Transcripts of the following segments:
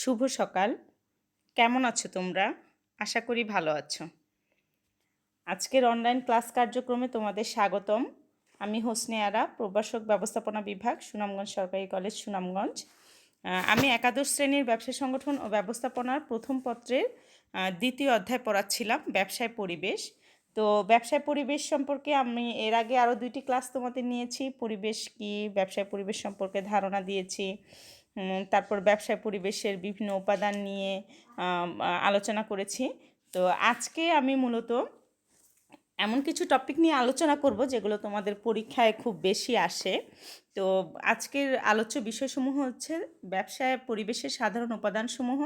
শুভ সকাল। কেমন আছো তোমরা? আশা করি ভালো আছো। আজকের অনলাইন ক্লাস কার্যক্রমে তোমাদের স্বাগতম। আমি হোসনে আরা, প্রভাষক ব্যবস্থাপনা বিভাগ, সুনামগঞ্জ সরকারি কলেজ, সুনামগঞ্জ। আমি একাদশ শ্রেণীর ব্যবসা সংগঠন ও ব্যবস্থাপনার প্রথম পত্রের দ্বিতীয় অধ্যায় পড়াচ্ছিলাম, ব্যবসায় পরিবেশ। তো ব্যবসায় পরিবেশ সম্পর্কে আমি এর আগে আরও 2টি ক্লাস তোমাদের নিয়েছি। পরিবেশ কি, ব্যবসায় পরিবেশ সম্পর্কে ধারণা দিয়েছি। তারপর ব্যবসায় পরিবেশের বিভিন্ন উপাদান নিয়ে আলোচনা করেছি। তো আজকে আমি মূলত এমন কিছু টপিক নিয়ে আলোচনা করব যেগুলো তোমাদের পরীক্ষায় খুব বেশি আসে। তো আজকের আলোচ্য বিষয়সমূহ হচ্ছে ব্যবসায় পরিবেশের সাধারণ উপাদানসমূহ,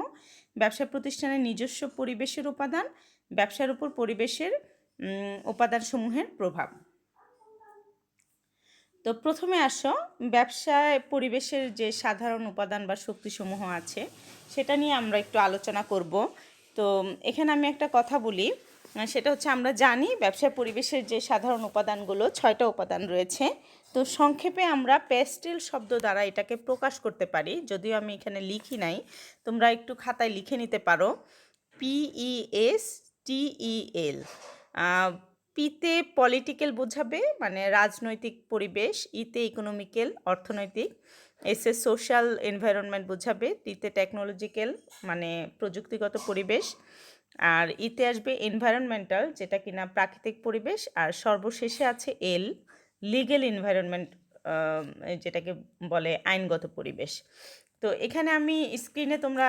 ব্যবসা প্রতিষ্ঠানের নিজস্ব পরিবেশের উপাদান, ব্যবসার উপর পরিবেশের উপাদানসমূহের প্রভাব। তো প্রথমে আসো, ব্যবসায় পরিবেশের যে সাধারণ উপাদান বা শক্তিসমূহ আছে সেটা নিয়ে আমরা একটু আলোচনা করব। তো এখানে আমি একটা কথা বলি, সেটা হচ্ছে আমরা জানি ব্যবসায় পরিবেশের যে সাধারণ উপাদানগুলো 6টা উপাদান রয়েছে। তো সংক্ষেপে আমরা প্যাস্টেল শব্দ দ্বারা এটাকে প্রকাশ করতে পারি, যদিও আমি এখানে লিখি নাই, তোমরা একটু খাতায় লিখে নিতে পারো। PESTEL। পিতে পলিটিক্যাল বোঝাবে, মানে রাজনৈতিক পরিবেশ। ইতে ইকোনমিক্যাল, অর্থনৈতিক। এসে সোশ্যাল এনভায়রনমেন্ট বোঝাবে। টিতে টেকনোলজিক্যাল, মানে প্রযুক্তিগত পরিবেশ। আর ইতে আসবে এনভায়রনমেন্টাল, যেটা কিনা প্রাকৃতিক পরিবেশ। আর সর্বশেষে আছে এল, লিগ্যাল এনভায়রনমেন্ট, যেটাকে বলে আইনগত পরিবেশ। তো এখানে আমি স্ক্রিনে তোমরা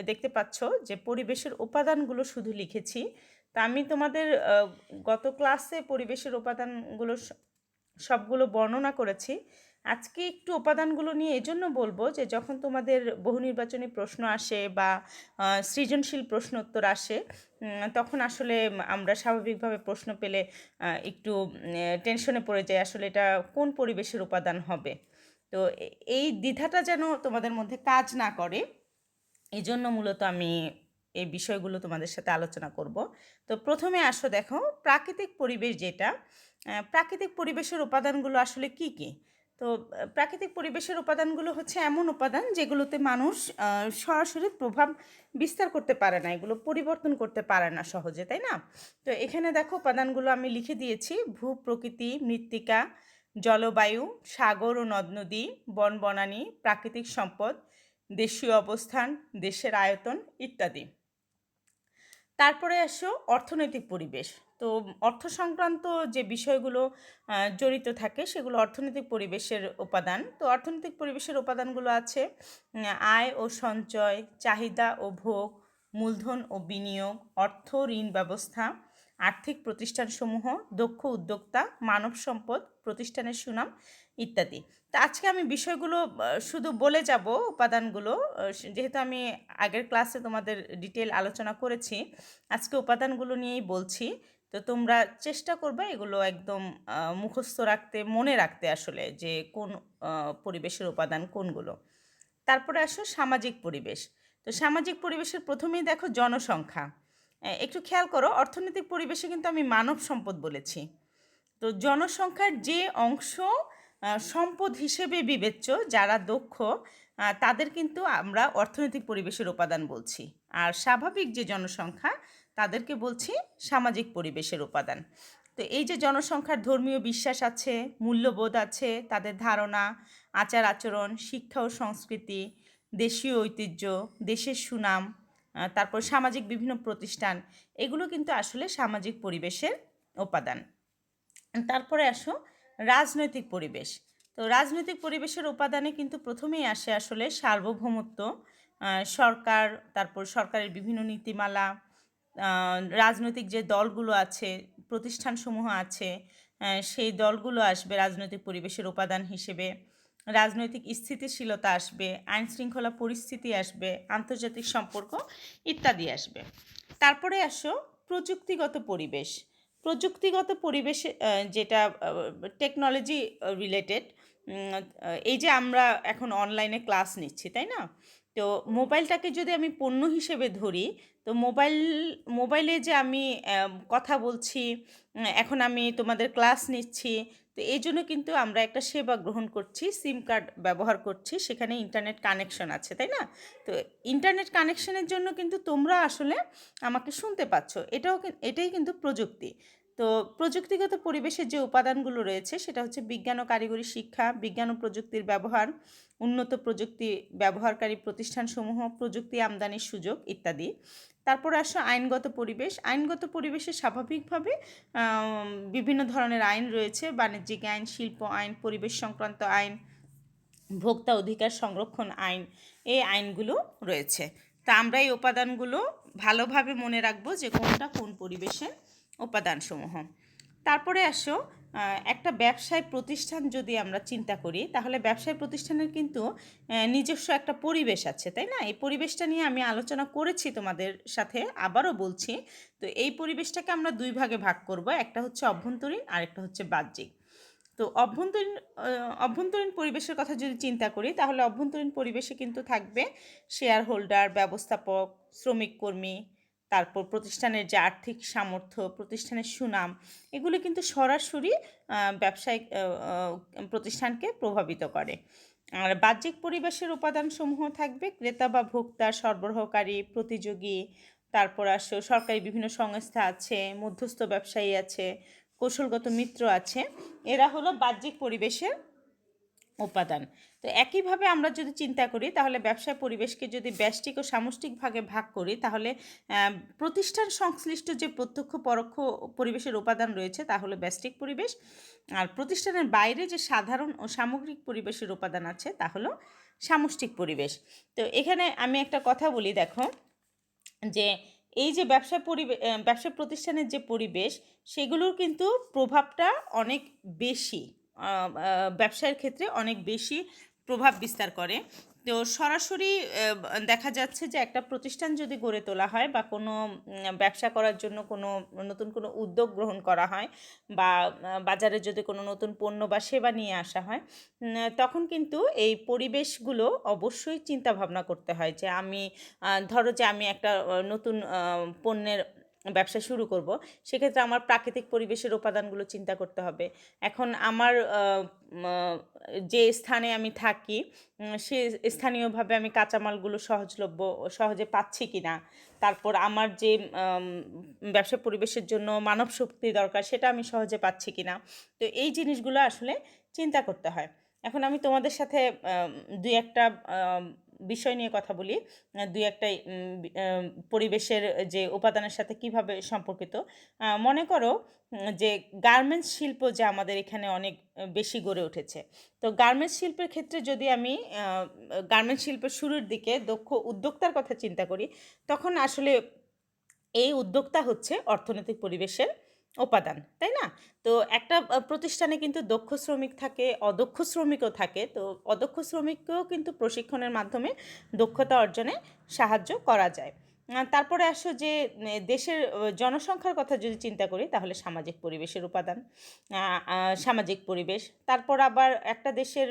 দেখতে পাচ্ছ যে পরিবেশের উপাদানগুলো শুধু লিখেছি। তা আমি তোমাদের গত ক্লাসে পরিবেশের উপাদানগুলো সবগুলো বর্ণনা করেছি। আজকে একটু উপাদানগুলো নিয়ে এজন্য বলবো যে যখন তোমাদের বহু নির্বাচনী প্রশ্ন আসে বা সৃজনশীল প্রশ্ন উত্তর আসে, তখন আসলে আমরা স্বাভাবিকভাবে প্রশ্ন পেলে একটু টেনশনে পড়ে যাই, আসলে এটা কোন পরিবেশের উপাদান হবে। তো এই দ্বিধাটা যেন তোমাদের মধ্যে কাজ না করে, এই জন্য মূলত আমি এই বিষয়গুলো তোমাদের সাথে আলোচনা করব। তো প্রথমে আসো, দেখো প্রাকৃতিক পরিবেশ যেটা, প্রাকৃতিক পরিবেশের উপাদানগুলো আসলে কি কি। তো প্রাকৃতিক পরিবেশের উপাদানগুলো হচ্ছে এমন উপাদান যেগুলোতে মানুষ সরাসরি প্রভাব বিস্তার করতে পারে না, এগুলো পরিবর্তন করতে পারে না সহজে, তাই না? তো এখানে দেখো উপাদানগুলো আমি লিখে দিয়েছি: ভূ প্রকৃতি, মৃত্তিকা, জলবায়ু, সাগর ও নদ নদী, বন বনানী, প্রাকৃতিক সম্পদ, দেশীয় অবস্থান, দেশের আয়তন ইত্যাদি। তারপরে আসো অর্থনৈতিক পরিবেশ। তো অর্থ সংক্রান্ত যে বিষয়গুলো জড়িত থাকে সেগুলো অর্থনৈতিক পরিবেশের উপাদান। তো অর্থনৈতিক পরিবেশের উপাদানগুলো আছে আয় ও সঞ্চয়, চাহিদা ও ভোগ, মূলধন ও বিনিয়োগ, অর্থ ঋণ ব্যবস্থা, আর্থিক প্রতিষ্ঠানসমূহ, দক্ষ উদ্যোক্তা, মানব সম্পদ, প্রতিষ্ঠানের সুনাম ইত্যাদি। তা আজকে আমি বিষয়গুলো শুধু বলে যাব, উপাদানগুলো, যেহেতু আমি আগের ক্লাসে তোমাদের ডিটেল আলোচনা করেছি, আজকে উপাদানগুলো নিয়েই বলছি। তো তোমরা চেষ্টা করবে এগুলো একদম মুখস্থ রাখতে, মনে রাখতে আসলে, যে কোন পরিবেশের উপাদান কোনগুলো। তারপরে আসো সামাজিক পরিবেশ। তো সামাজিক পরিবেশের প্রথমেই দেখো জনসংখ্যা। একটু খেয়াল করো, অর্থনৈতিক পরিবেশে কিন্তু আমি মানব সম্পদ বলেছি। তো জনসংখ্যার যে অংশ সম্পদ হিসেবে বিবেচ্য, যারা দক্ষ, তাদের কিন্তু আমরা অর্থনৈতিক পরিবেশের উপাদান বলছি। আর স্বাভাবিক যে জনসংখ্যা, তাদেরকে বলছি সামাজিক পরিবেশের উপাদান। তো এই যে জনসংখ্যার ধর্মীয় বিশ্বাস আছে, মূল্যবোধ আছে, তাদের ধারণা, আচার আচরণ, শিক্ষা ও সংস্কৃতি, দেশীয় ঐতিহ্য, দেশের সুনাম, তারপর সামাজিক বিভিন্ন প্রতিষ্ঠান, এগুলো কিন্তু আসলে সামাজিক পরিবেশের উপাদান। তারপরে আসো রাজনৈতিক পরিবেশ। তো রাজনৈতিক পরিবেশের উপাদানে কিন্তু প্রথমেই আসে আসলে সার্বভৌমত্ব, সরকার, তারপর সরকারের বিভিন্ন নীতিমালা, রাজনৈতিক যে দলগুলো আছে, প্রতিষ্ঠানসমূহ আছে, সেই দলগুলো আসবে রাজনৈতিক পরিবেশের উপাদান হিসেবে। রাজনৈতিক স্থিতিশীলতা আসবে, আইনশৃঙ্খলা পরিস্থিতি আসবে, আন্তর্জাতিক সম্পর্ক ইত্যাদি আসবে। তারপরে আসো প্রযুক্তিগত পরিবেশ। প্রযুক্তিগত পরিবেশে যেটা টেকনোলজি রিলেটেড, এই যে আমরা এখন অনলাইনে ক্লাস নিচ্ছি, তাই না? তো মোবাইলটাকে যদি আমি পণ্য হিসেবে ধরি, তো মোবাইলে যে আমি কথা বলছি, এখন আমি তোমাদের ক্লাস নিচ্ছি, তো এই জন্য কিন্তু আমরা একটা সেবা গ্রহণ করছি, সিম কার্ড ব্যবহার করছি, সেখানে ইন্টারনেট কানেকশন আছে, তাই না? তো ইন্টারনেট কানেকশনের জন্য কিন্তু তোমরা আসলে আমাকে শুনতে পাচ্ছ, এটাই কিন্তু প্রযুক্তি। তো প্রযুক্তিগত পরিবেশের যে উপাদানগুলো রয়েছে সেটা হচ্ছে বিজ্ঞান ও কারিগরি শিক্ষা, বিজ্ঞান ও প্রযুক্তির ব্যবহার, উন্নত প্রযুক্তি ব্যবহারকারী প্রতিষ্ঠানসমূহ, প্রযুক্তি আমদানির সুযোগ ইত্যাদি। তারপরে আসো আইনগত পরিবেশ। আইনগত পরিবেশে স্বাভাবিকভাবে বিভিন্ন ধরনের আইন রয়েছে, বাণিজ্যিক আইন, শিল্প আইন, পরিবেশ সংক্রান্ত আইন, ভোক্তা অধিকার সংরক্ষণ আইন, এই আইনগুলো রয়েছে। তা আমরা এই উপাদানগুলো ভালোভাবে মনে রাখবো যে কোনটা কোন পরিবেশের উপাদানসমূহ। তারপরে আসো একটা ব্যবসায় প্রতিষ্ঠান যদি আমরা চিন্তা করি, তাহলে ব্যবসায় প্রতিষ্ঠানের কিন্তু নিজস্ব একটা পরিবেশ আছে, তাই না? এই পরিবেশটা নিয়ে আমি আলোচনা করেছি তোমাদের সাথে, আবারও বলছি। তো এই পরিবেশটাকে আমরা দুই ভাগে ভাগ করব, একটা হচ্ছে অভ্যন্তরীণ আর একটা হচ্ছে বাহ্যিক। তো অভ্যন্তরীণ পরিবেশের কথা যদি চিন্তা করি, তাহলে অভ্যন্তরীণ পরিবেশে কিন্তু থাকবে শেয়ার হোল্ডার, ব্যবস্থাপক, শ্রমিক কর্মী, তারপর প্রতিষ্ঠানের যে আর্থিক সামর্থ্য, প্রতিষ্ঠানের সুনাম, এগুলো কিন্তু সরাসরি ব্যবসায়িক প্রতিষ্ঠানকে প্রভাবিত করে। আর বাহ্যিক পরিবেশের উপাদানসমূহ থাকবে ক্রেতা বা ভোক্তা, সরবরাহকারী, প্রতিযোগী, তারপর আসো সরকারি বিভিন্ন সংস্থা আছে, মধ্যস্থ ব্যবসায়ী আছে, কৌশলগত মিত্র আছে, এরা হলো বাহ্যিক পরিবেশের উপাদান। তো একইভাবে আমরা যদি চিন্তা করি, তাহলে ব্যবসায় পরিবেশকে যদি ব্যষ্টিক ও সামষ্টিক ভাগে ভাগ করি, তাহলে প্রতিষ্ঠান সংশ্লিষ্ট যে প্রত্যক্ষ পরোক্ষ পরিবেশের উপাদান রয়েছে তা হলো ব্যষ্টিক পরিবেশ, আর প্রতিষ্ঠানের বাইরে যে সাধারণ ও সামগ্রিক পরিবেশের উপাদান আছে তা হলো সামষ্টিক পরিবেশ। তো এখানে আমি একটা কথা বলি, দেখো যে এই যে ব্যবসা প্রতিষ্ঠানের যে পরিবেশ, সেগুলোর কিন্তু প্রভাবটা অনেক বেশি, ব্যবসায়ের ক্ষেত্রে অনেক বেশি প্রভাব বিস্তার করে। তো সরাসরি দেখা যাচ্ছে যে একটা প্রতিষ্ঠান যদি গড়ে তোলা হয় বা কোনো ব্যবসা করার জন্য কোনো নতুন কোনো উদ্যোগ গ্রহণ করা হয়, বা বাজারে যদি কোনো নতুন পণ্য বা সেবা নিয়ে আসা হয়, তখন কিন্তু এই পরিবেশগুলো অবশ্যই চিন্তা ভাবনা করতে হয়। যে আমি ধরো যে আমি একটা নতুন পণ্যের ব্যবসা শুরু করব, সেক্ষেত্রে আমার প্রাকৃতিক পরিবেশের উপাদানগুলো চিন্তা করতে হবে। এখন আমার যে স্থানে আমি থাকি, সে স্থানীয়ভাবে আমি কাঁচামালগুলো সহজে পাচ্ছি কি না, তারপর আমার যে ব্যবসা পরিবেশের জন্য মানব শক্তি দরকার, সেটা আমি সহজে পাচ্ছি কি না। তো এই জিনিসগুলো আসলে চিন্তা করতে হয়। এখন আমি তোমাদের সাথে দুই একটা বিষয় নিয়ে কথা বলি, দুই একটা পরিবেশের যে উপাদানের সাথে কিভাবে সম্পর্কিত। মনে করো যে গার্মেন্টস শিল্প যে আমাদের এখানে অনেক বেশি গড়ে উঠেছে। তো গার্মেন্টস শিল্পের ক্ষেত্রে যদি আমি গার্মেন্টস শিল্পের শুরুর দিকে দক্ষ উদ্যোক্তার কথা চিন্তা করি, তখন আসলে এই উদ্যোক্তা হচ্ছে অর্থনৈতিক পরিবেশের উপাদান, তাই না? তো একটা প্রতিষ্ঠানে কিন্তু দক্ষ শ্রমিক থাকে, অদক্ষ শ্রমিকও থাকে। তো অদক্ষ শ্রমিককেও কিন্তু প্রশিক্ষণের মাধ্যমে দক্ষতা অর্জনে সাহায্য করা যায়। তারপরে আসো যে দেশের জনসংখ্যার কথা যদি চিন্তা করি, তাহলে সামাজিক পরিবেশের উপাদান, সামাজিক পরিবেশ। তারপর আবার একটা দেশের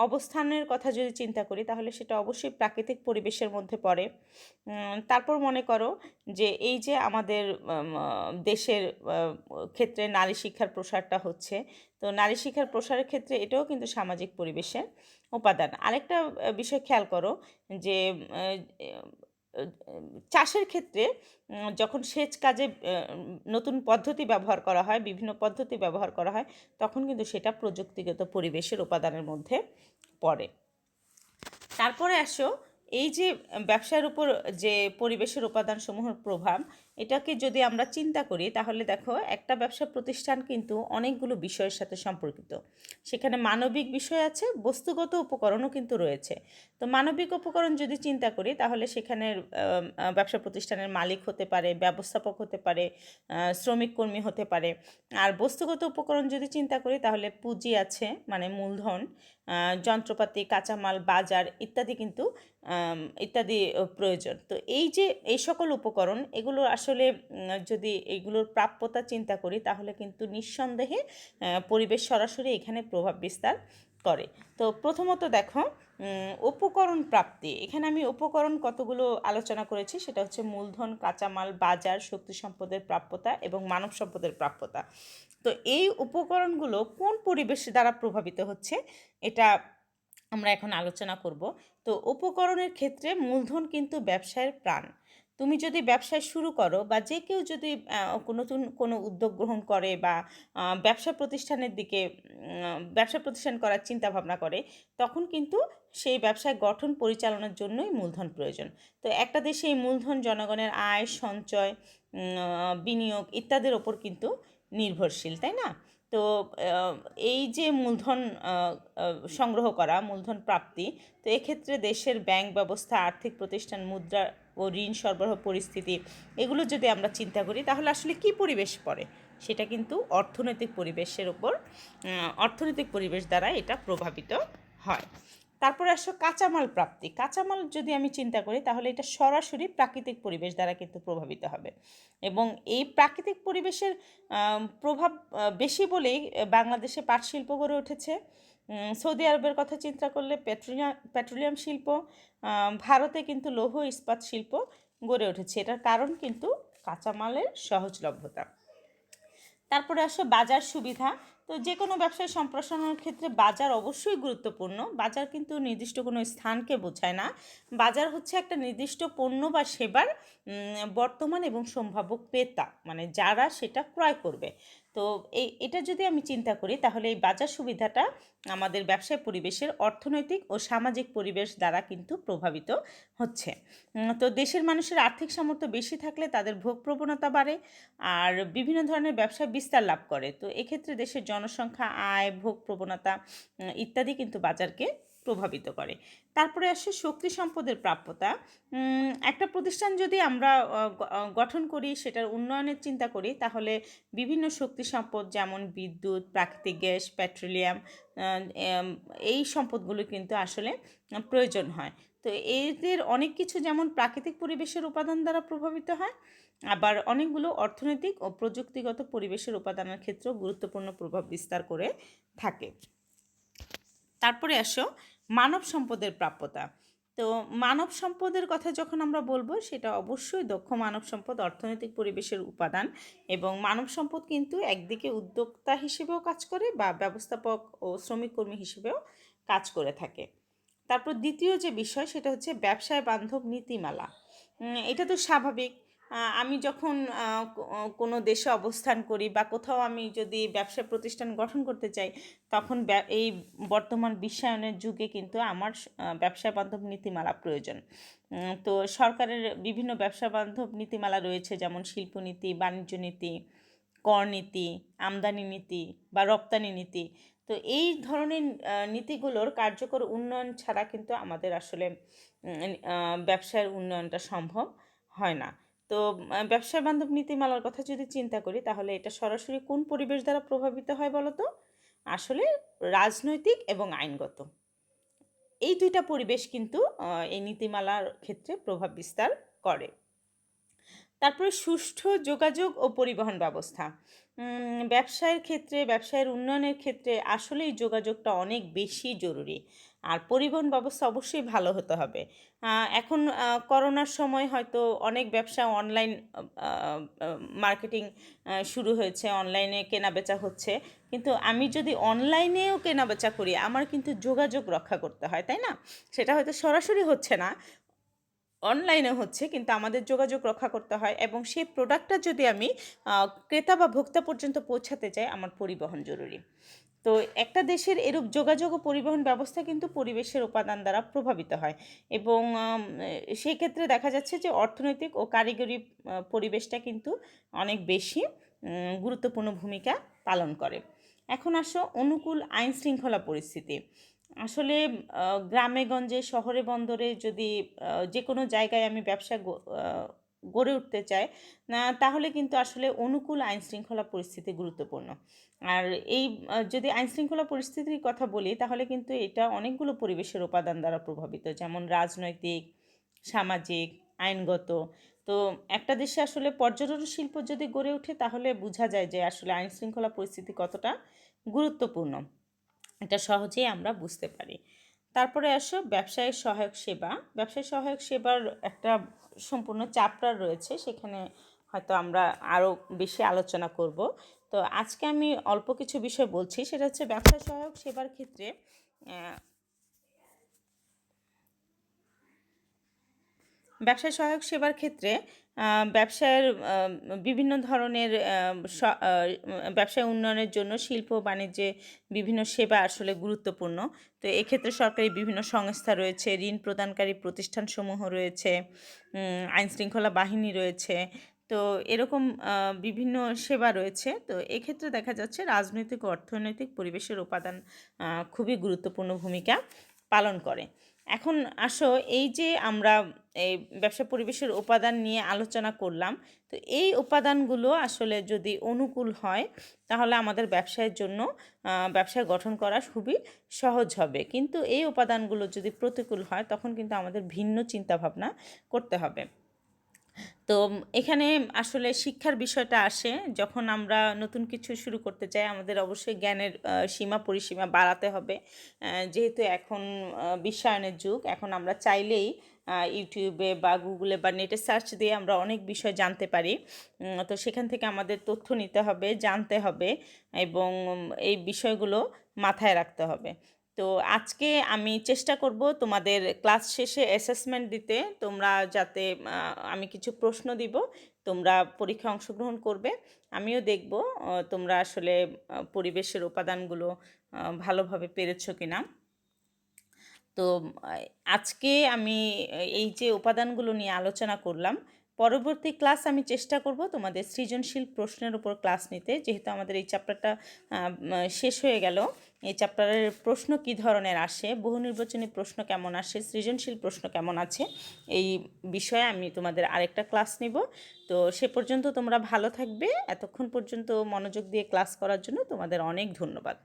অবস্থানের কথা যদি চিন্তা করি, তাহলে সেটা অবশ্যই প্রাকৃতিক পরিবেশের মধ্যে পড়ে। তারপর মনে করো যে এই যে আমাদের দেশের ক্ষেত্রে নারী শিক্ষার প্রসারটা হচ্ছে, তো নারী শিক্ষার প্রসারের ক্ষেত্রে এটাও কিন্তু সামাজিক পরিবেশের উপাদান। আরেকটা বিষয় খেয়াল করো যে চাষের ক্ষেত্রে যখন সেচ কাজে নতুন পদ্ধতি ব্যবহার করা হয়, বিভিন্ন পদ্ধতি ব্যবহার করা হয়, তখন কিন্তু সেটা প্রযুক্তিগত পরিবেশের উপাদানের মধ্যে পড়ে। তারপরে আসো এই যে ব্যবসার উপর যে পরিবেশের উপাদানসমূহের প্রভাব, এটাকে যদি আমরা চিন্তা করি, তাহলে দেখো একটা ব্যবসা প্রতিষ্ঠান কিন্তু অনেকগুলো বিষয়ের সাথে সম্পর্কিত। সেখানে মানবিক বিষয় আছে, বস্তুগত উপকরণও কিন্তু রয়েছে। তো মানবিক উপকরণ যদি চিন্তা করি, তাহলে সেখানের ব্যবসা প্রতিষ্ঠানের মালিক হতে পারে, ব্যবস্থাপক হতে পারে, শ্রমিক কর্মী হতে পারে। আর বস্তুগত উপকরণ যদি চিন্তা করি, তাহলে পুঁজি আছে, মানে মূলধন, যন্ত্রপাতি, কাঁচামাল, বাজার ইত্যাদি কিন্তু ইত্যাদি প্রয়োজন। তো এই যে এই সকল উপকরণ, এগুলো আসলে যদি এইগুলোর প্রাপ্যতা চিন্তা করি, তাহলে কিন্তু নিঃসন্দেহে পরিবেশ সরাসরি এখানে প্রভাব বিস্তার করে। তো প্রথমত দেখো উপকরণ প্রাপ্তি, এখানে আমি উপকরণ কতগুলো আলোচনা করেছি, সেটা হচ্ছে মূলধন, কাঁচামাল, বাজার, শক্তি সম্পদের প্রাপ্যতা এবং মানব সম্পদের প্রাপ্যতা। তো এই উপকরণগুলো কোন পরিবেশ দ্বারা প্রভাবিত হচ্ছে, এটা আমরা এখন আলোচনা করব। তো উপকরণের ক্ষেত্রে মূলধন কিন্তু ব্যবসায়ের প্রাণ। তুমি যদি ব্যবসায় শুরু করো বা যে কেউ যদি নতুন কোনো উদ্যোগ গ্রহণ করে বা ব্যবসা প্রতিষ্ঠানের দিকে ব্যবসা প্রতিষ্ঠান করার চিন্তা ভাবনা করে, তখন কিন্তু সেই ব্যবসায় গঠন পরিচালনার জন্যই মূলধন প্রয়োজন। তো একটা দেশে এই মূলধন জনগণের আয়, সঞ্চয়, বিনিয়োগ ইত্যাদির ওপর কিন্তু নির্ভরশীল, তাই না? তো এই যে মূলধন সংগ্রহ করা, মূলধন প্রাপ্তি, তো এক্ষেত্রে দেশের ব্যাংক ব্যবস্থা, আর্থিক প্রতিষ্ঠান, মুদ্রা ও ঋণ সরবরাহ পরিস্থিতি, এগুলো যদি আমরা চিন্তা করি তাহলে আসলে কি পরিবেশ পড়ে, সেটা কিন্তু অর্থনৈতিক পরিবেশের উপর, অর্থনৈতিক পরিবেশ দ্বারা এটা প্রভাবিত হয়। তারপরে আসো কাঁচামাল প্রাপ্তি। কাঁচামাল যদি আমি চিন্তা করি তাহলে এটা সরাসরি প্রাকৃতিক পরিবেশ দ্বারা কিন্তু প্রভাবিত হবে, এবং এই প্রাকৃতিক পরিবেশের প্রভাব বেশি বলেই বাংলাদেশে পাট শিল্প গড়ে উঠেছে। সৌদি আরবের কথা চিন্তা করলে পেট্রোলিয়াম শিল্প, ভারতে কিন্তু লৌহ ইস্পাত শিল্প গড়ে উঠেছে। এটার কারণ কিন্তু কাঁচামালের সহজলভ্যতা। তারপরে আসে বাজার সুবিধা। তো যে কোনো ব্যবসায় সম্প্রসারণের ক্ষেত্রে বাজার অবশ্যই গুরুত্বপূর্ণ। বাজার কিন্তু নির্দিষ্ট কোনো স্থানকে বোঝায় না। বাজার হচ্ছে একটা নির্দিষ্ট পণ্য বা সেবার বর্তমান এবং সম্ভাব্য ক্রেতা, মানে যারা সেটা ক্রয় করবে। তো এটা যদি আমি চিন্তা করি তাহলে এই বাজার সুবিধাটা আমাদের ব্যবসায় পরিবেশের অর্থনৈতিক ও সামাজিক পরিবেশ দ্বারা কিন্তু প্রভাবিত হচ্ছে। তো দেশের মানুষের আর্থিক সামর্থ্য বেশি থাকলে তাদের ভোগ প্রবণতা বাড়ে আর বিভিন্ন ধরনের ব্যবসায় বিস্তার লাভ করে। তো এক্ষেত্রে দেশের জনসংখ্যা, আয়, ভোগ প্রবণতা ইত্যাদি কিন্তু বাজারকে প্রভাবিত করে। তারপরে আসে শক্তি সম্পদের প্রাপ্যতা। একটা প্রতিষ্ঠান যদি আমরা গঠন করি, সেটার উন্নয়নের চিন্তা করি, তাহলে বিভিন্ন শক্তি সম্পদ যেমন বিদ্যুৎ, প্রাকৃতিক গ্যাস, পেট্রোলিয়াম, এই সম্পদগুলো কিন্তু আসলে প্রয়োজন হয়। তো এদের অনেক কিছু যেমন প্রাকৃতিক পরিবেশের উপাদান দ্বারা প্রভাবিত হয়, আবার অনেকগুলো অর্থনৈতিক ও প্রযুক্তিগত পরিবেশের উপাদানের ক্ষেত্রেও গুরুত্বপূর্ণ প্রভাব বিস্তার করে থাকে। তারপরে আসো মানব সম্পদের প্রাপ্যতা। তো মানব সম্পদের কথা যখন আমরা বলবো, সেটা অবশ্যই দক্ষ মানব সম্পদ অর্থনৈতিক পরিবেশের উপাদান, এবং মানব সম্পদ কিন্তু একদিকে উদ্যোক্তা হিসেবেও কাজ করে বা ব্যবস্থাপক ও শ্রমিক কর্মী হিসেবেও কাজ করে থাকে। তারপর দ্বিতীয় যে বিষয়, সেটা হচ্ছে ব্যবসায় বান্ধব নীতিমালা। এটা তো স্বাভাবিক। আমি যখন কোনো দেশে অবস্থান করি বা কোথাও আমি যদি ব্যবসা প্রতিষ্ঠান গঠন করতে চাই, তখন এই বর্তমান বিশ্বায়নের যুগে কিন্তু আমার ব্যবসা বান্ধব নীতিমালা প্রয়োজন। তো সরকারের বিভিন্ন ব্যবসা বান্ধব নীতিমালা রয়েছে, যেমন শিল্পনীতি, বাণিজ্য নীতি, কর নীতি, আমদানি নীতি বা রপ্তানি নীতি। তো এই ধরনের নীতিগুলোর কার্যকর উন্নয়ন ছাড়া কিন্তু আমাদের আসলে ব্যবসার উন্নয়নটা সম্ভব হয় না। তো ব্যবসা বান্ধব নীতিমালার কথা যদি চিন্তা করি, তাহলে এটা সরাসরি কোন পরিবেশ দ্বারা প্রভাবিত হয় বলো তো? আসলে রাজনৈতিক এবং আইনগত, এই দুইটা পরিবেশ কিন্তু এই নীতিমালার ক্ষেত্রে প্রভাব বিস্তার করে। তারপরে সুষ্ঠু যোগাযোগ ও পরিবহন ব্যবস্থা। ব্যবসায়ের ক্ষেত্রে, ব্যবসায়ের উন্নয়নের ক্ষেত্রে আসলে এই যোগাযোগটা অনেক বেশি জরুরি, আর পরিবহন ব্যবস্থা অবশ্যই ভালো হতে হবে। এখন করোনার সময় হয়তো অনেক ব্যবসা অনলাইন মার্কেটিং শুরু হয়েছে, অনলাইনে কেনাবেচা হচ্ছে, কিন্তু আমি যদি অনলাইনেও কেনাবেচা করি, আমার কিন্তু যোগাযোগ রক্ষা করতে হয়, তাই না? সেটা হয়তো সরাসরি হচ্ছে না, অনলাইনে হচ্ছে, কিন্তু আমাদের যোগাযোগ রক্ষা করতে হয়, এবং সেই প্রোডাক্টটা যদি আমি ক্রেতা বা ভোক্তা পর্যন্ত পৌঁছাতে চাই, আমার পরিবহন জরুরি। তো একটা দেশের এরূপ যোগাযোগ ও পরিবহন ব্যবস্থা কিন্তু পরিবেশের উপাদান দ্বারা প্রভাবিত হয়, এবং সেই ক্ষেত্রে দেখা যাচ্ছে যে অর্থনৈতিক ও কারিগরি পরিবেশটা কিন্তু অনেক বেশি গুরুত্বপূর্ণ ভূমিকা পালন করে। এখন আসো অনুকূল আইন শৃঙ্খলা পরিস্থিতি। আসলে গ্রামে গঞ্জে, শহরে বন্দরে যদি যে কোনো জায়গায় আমি ব্যবসা গড়ে উঠতে চাই, তাহলে কিন্তু আসলে অনুকূল আইন শৃঙ্খলা পরিস্থিতি গুরুত্বপূর্ণ। আর এই যদি আইন শৃঙ্খলা পরিস্থিতির কথা বলি, তাহলে কিন্তু এটা অনেকগুলো পরিবেশের উপাদান দ্বারা প্রভাবিত, যেমন রাজনৈতিক, সামাজিক, আইনগত। তো একটা দেশে আসলে পর্যটন শিল্প যদি গড়ে ওঠে, তাহলে বোঝা যায় যে আসলে আইন শৃঙ্খলা পরিস্থিতি কতটা গুরুত্বপূর্ণ, এটা সহজেই আমরা বুঝতে পারি। তারপরে আসো ব্যবসায়ের সহায়ক সেবা। ব্যবসায় সহায়ক সেবার একটা সম্পূর্ণ চ্যাপ্টার রয়েছে, সেখানে হয়তো আমরা আরও বেশি আলোচনা করব। তো আজকে আমি অল্প কিছু বিষয় বলছি, সেটা হচ্ছে ব্যবসায় সহায়ক সেবার ক্ষেত্রে ব্যবসায় সহায়ক সেবার ক্ষেত্রে ব্যবসায়ের বিভিন্ন ধরনের ব্যবসায় উন্নয়নের জন্য শিল্প বাণিজ্যে বিভিন্ন সেবা আসলে গুরুত্বপূর্ণ। তো এক্ষেত্রে সরকারি বিভিন্ন সংস্থা রয়েছে, ঋণ প্রদানকারী প্রতিষ্ঠানসমূহ রয়েছে, আইনশৃঙ্খলা বাহিনী রয়েছে। তো এরকম বিভিন্ন সেবা রয়েছে। তো এক্ষেত্রে দেখা যাচ্ছে রাজনৈতিক ও অর্থনৈতিক পরিবেশের উপাদান খুবই গুরুত্বপূর্ণ ভূমিকা পালন করে। এখন আসো, এই যে আমরা এই ব্যবসা পরিবেশের উপাদান নিয়ে আলোচনা করলাম, তো এই উপাদানগুলো আসলে যদি অনুকূল হয় তাহলে আমাদের ব্যবসায়ের জন্য ব্যবসা গঠন করা খুবই সহজ হবে। কিন্তু এই উপাদানগুলো যদি প্রতিকূল হয় তখন কিন্তু আমাদের ভিন্ন চিন্তাভাবনা করতে হবে। তো এখানে আসলে শিক্ষার বিষয়টা আসে যখন আমরা নতুন কিছু শুরু করতে চাই, আমাদের অবশ্যই জ্ঞানের সীমা পরিসীমা বাড়াতে হবে। যেহেতু এখন বিশ্বায়নের যুগ, এখন আমরা চাইলেই ইউটিউবে বা গুগলে বা নেটে সার্চ দিয়ে আমরা অনেক বিষয় জানতে পারি। তো সেখান থেকে আমাদের তথ্য নিতে হবে, জানতে হবে এবং এই বিষয়গুলো মাথায় রাখতে হবে। তো আজকে আমি চেষ্টা করব তোমাদের ক্লাস শেষে অ্যাসেসমেন্ট দিতে, তোমরা যাতে আমি কিছু প্রশ্ন দিব, তোমরা পরীক্ষায় অংশগ্রহণ করবে, আমিও দেখব তোমরা আসলে পরিবেশের উপাদানগুলো ভালোভাবে পেরেছো কিনা। তো আজকে আমি এই যে উপাদানগুলো নিয়ে আলোচনা করলাম, পরবর্তী ক্লাস আমি চেষ্টা করব তোমাদের সৃজনশীল প্রশ্নের উপর ক্লাস নিতে। যেহেতু আমাদের এই চ্যাপ্টারটা শেষ হয়ে গেল, এই চ্যাপ্টারের প্রশ্ন কী ধরনের আসে, বহু নির্বাচনী প্রশ্ন কেমন আসে, সৃজনশীল প্রশ্ন কেমন আছে, এই বিষয়ে আমি তোমাদের আরেকটা ক্লাস নিব। তো সে পর্যন্ত তোমরা ভালো থাকবে। এতক্ষণ পর্যন্ত মনোযোগ দিয়ে ক্লাস করার জন্য তোমাদের অনেক ধন্যবাদ।